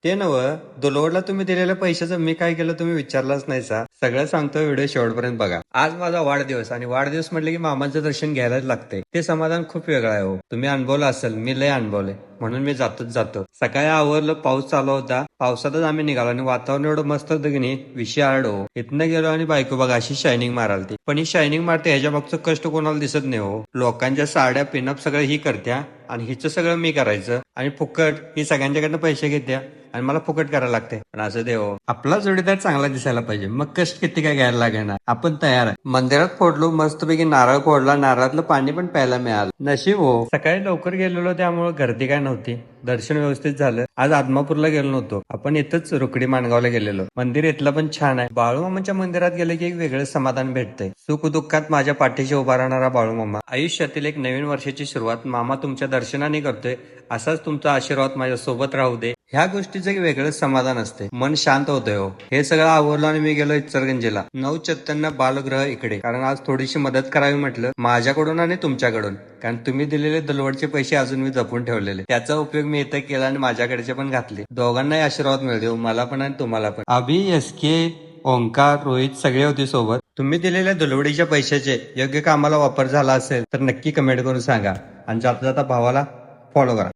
ते नव दुलवडला तुम्ही दिलेल्या पैशाचं मी काय केलं तुम्ही विचारलाच नाही सा. सगळं सांगतो, व्हिडिओ शेवटपर्यंत बघा. आज माझा वाढदिवस आणि वाढदिवस म्हटलं की मामाचं दर्शन घ्यायलाच लागतंय. ते समाधान खूप वेगळं आहे हो. तुम्ही अनुभवलं असेल, मी लय अनुभवलंय म्हणून मी जातोच जातो. सकाळी आवरलं, पाऊस चालू होता, पावसातच आम्ही निघालो आणि वातावरण एवढं मस्त होतं की नाही विषय आड हो. इथनं गेलो आणि बायको बघा अशी शायनिंग मारालती. पण ही शायनिंग मारते ह्याच्या मागचं कष्ट कोणाला दिसत नाही हो. लोकांच्या साड्या पिनअप सगळं ही करत्या आणि हिचं सगळं मी करायचं आणि फुकट ही सगळ्यांच्याकडनं पैसे घेत्या आणि मला फुकट करायला लागते. पण असं देव, आपला जोडीदार चांगला दिसायला पाहिजे, मग कष्ट किती काय घ्यायला लागणार. आपण तयार आहे. मंदिरात फोडलो, मस्तपैकी नारळ फोडला, नारळातलं पाणी पण प्यायला मिळालं. नशीब हो, सकाळी लवकर गेलेलो त्यामुळे गर्दी काय नव्हती. दर्शन व्यवस्थित झालं. आज आदमापूरला गेलो नव्हतो, आपण इथंच रुकडी माणगावला गेलेलो. मंदिर इथलं पण छान आहे. बाळूमामाच्या मंदिरात गेले की एक वेगळं समाधान भेटतंय. सुख दुःखात माझ्या पाठीशी उभा राहणारा बाळूमामा. आयुष्यातील एक नवीन वर्षाची सुरुवात मामा तुमच्या दर्शनाने करतोय. असाच तुमचा आशीर्वाद माझ्या सोबत राहू दे. ह्या गोष्टीचं एक वेगळंच समाधान असते. मन शांत होतंय हो. हे सगळं आवरलं आणि मी गेलो इचलकरंजीला. नवचैतन्य बालगृह इकडे, कारण आज थोडीशी मदत करावी म्हटलं, माझ्याकडून आणि तुमच्याकडून. कारण तुम्ही दिलेले दलवडचे पैसे अजून मी जपून ठेवलेले, त्याचा उपयोग मी इथं केला आणि माझ्याकडचे पण घातले. दोघांनाही आशीर्वाद मिळते हो, मला पण आणि तुम्हाला पण. अभि, SK, ओंकार, रोहित सगळे होते सोबत. तुम्ही दिलेल्या दुलवडीच्या पैशाचे योग्य कामाला वापर झाला असेल तर नक्की कमेंट करून सांगा आणि जाता जाता भावाला फॉलो करा.